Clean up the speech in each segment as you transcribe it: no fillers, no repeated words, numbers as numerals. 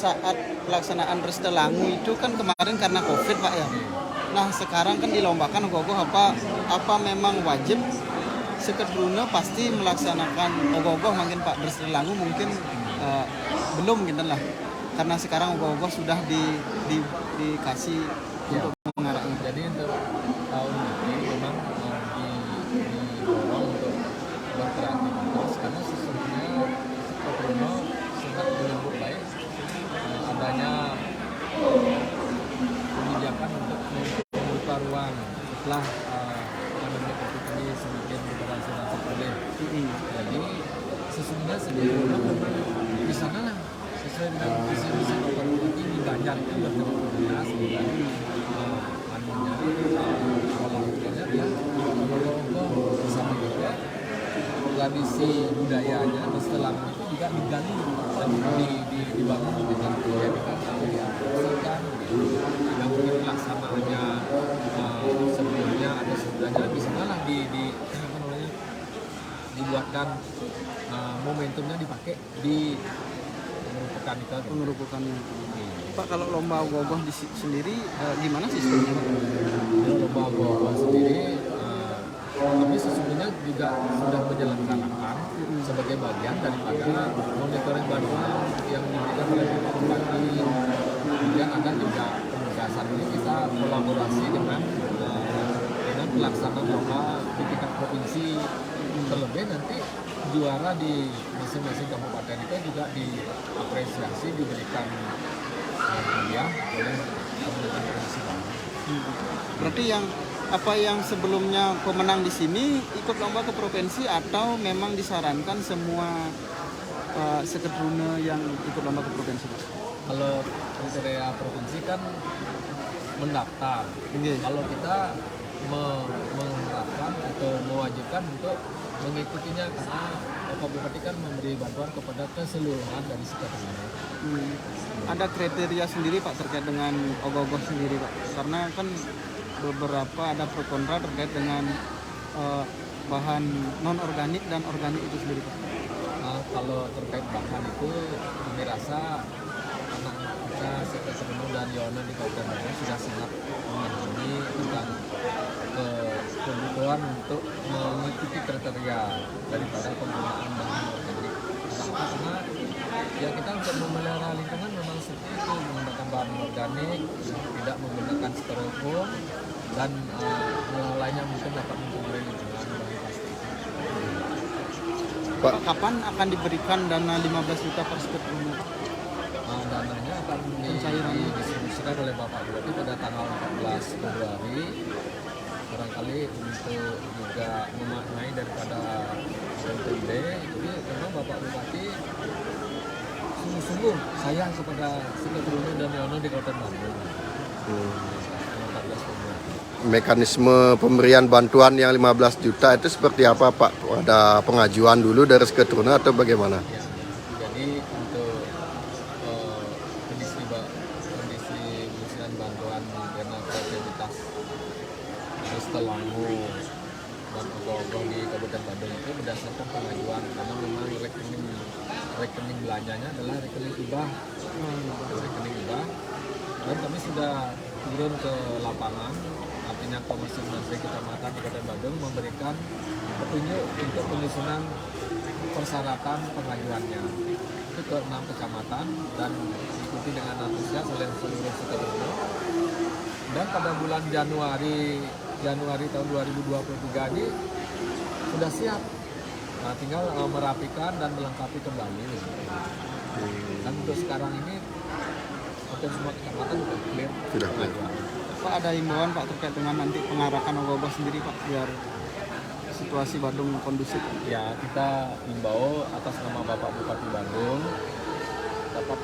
saat pelaksanaan Restelangu itu kan kemarin karena COVID Pak ya. Nah sekarang kan dilombakan ogoh-ogoh apa memang wajib Sekedruna pasti melaksanakan ogoh-ogoh mungkin Pak Restelangu mungkin belum gitu lah. Karena sekarang ogoh-ogoh sudah dikasih Ya. untuk mengarahnya. Jadi untuk tahun ini memang didorong untuk berkreativitas karena sesungguhnya Sekolah sangat menyambut baik adanya kebijakan untuk membuka ruang setelah pandemi COVID ini semakin berangsur-angsur pulih. Jadi sesungguhnya sebelumnya memang di sana lah sesuai dengan visi-visi Bapak Bupati di Banjar itu berkreativitas dan olahraga dia ogoh-ogoh bersama juga tradisi budayanya Restelangu itu juga digali dan dibangun dengan kegiatan diaplikasikan yang mungkin pelaksanaannya sebelumnya atau sesudahnya bisa lah dibuatkan momentumnya dipakai di pengerupukannya. Pak kalau lomba ogoh-ogoh sendiri gimana sistemnya? Lomba ogoh-ogoh sendiri kami sesungguhnya juga sudah menyelenggarakan sebagai bagian daripada monitoring bantuan yang diberikan oleh Bapak Bupati. Kemudian ada juga penugasan ini kita kolaborasi dengan pelaksanaan lomba di tingkat provinsi. Terlebih nanti juara di masing-masing kabupaten itu juga diapresiasi diberikan hadiah oleh pemerintah provinsi. Berarti yang sebelumnya pemenang di sini ikut lomba ke provinsi atau memang disarankan semua Sekedruna yang ikut lomba ke provinsi? Kalau kriteria provinsi kan mendaftar. Kalau kita mengharapkan atau mewajibkan untuk mengikutinya karena Bapak Bupati kan memberi bantuan kepada keseluruhan dari Sekedruna. Ada kriteria sendiri Pak terkait dengan ogoh-ogoh sendiri Pak? Karena kan beberapa ada pro kontra terkait dengan bahan non organik dan organik itu sendiri Pak. Kalau terkait bahan itu kami rasa anak-anak kita Sekedruna dan Yona di Kabupaten Bandung sudah sangat memahami tentang kebutuhan untuk mengikuti kriteria daripada penggunaan bahan organik. Karena ya kita untuk memelihara lingkungan memang seperti itu, menggunakan bahan organik, tidak menggunakan styrofoam dan hal lainnya mungkin dapat mempengaruhi lingkungan bahan plastik. Pak, kapan akan diberikan dana 15 juta per Sekedruna? Dananya akan didistribusikan oleh Bapak Bupati pada tanggal 14 Februari. Barangkali untuk juga memaknai daripada BPD itu memang Bapak Bupati sungguh-sungguh sayang kepada Sekedruna dan Yono di Kabupaten Bandung. Mekanisme pemberian bantuan yang 15 juta itu seperti apa Pak? Ada pengajuan dulu dari Sekedruna atau bagaimana? Ya, jadi untuk pendistribusian bantuan dana kreativitas Restelangu dan ogoh-ogoh di Kabupaten Bandung itu berdasarkan pengajuan karena memang rekening belanjanya adalah rekening hibah, dan kami sudah turun ke lapangan, artinya Komisi Menteri Kecamatan Kabupaten Bandung memberikan petunjuk untuk penyusunan persyaratan pengajuannya itu ke 6 kecamatan dan diikuti dengan antusias oleh seluruh Sekedruna. Dan pada bulan Januari tahun 2023 ini sudah siap. Nah, tinggal merapikan dan melengkapi kembali. Dan untuk sekarang ini hampir semua kecamatan sudah clear. Pak, ada himbauan Pak terkait dengan nanti pengarahan ogoh-ogoh sendiri Pak biar situasi Bandung kondusif? Ya, kita himbau atas nama Bapak Bupati Bandung dapat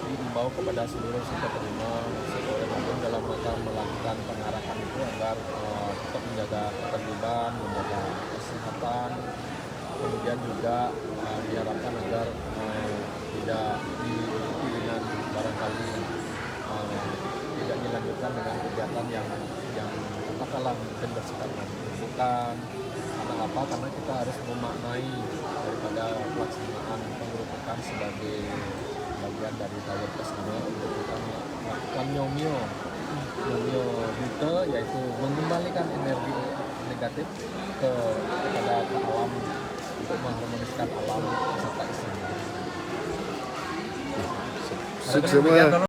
dihimbau kepada seluruh Sekedruna Bandung dalam rangka melakukan pengarahan itu agar tetap menjaga ketertiban, menjaga kesehatan, kemudian juga diharapkan agar tidak diikuti dengan barangkali tidak dilanjutkan dengan kegiatan yang katakanlah mungkin bersifat bukan karena apa? Karena kita harus memaknai daripada pelaksanaan penggerupukan sebagai bagian dari tahun ke-9 untuk kita melakukan nyomyo dute, yaitu mengembalikan energi negatif kepada alam untuk mengharmoniskan alam serta isinya. Sukses semua.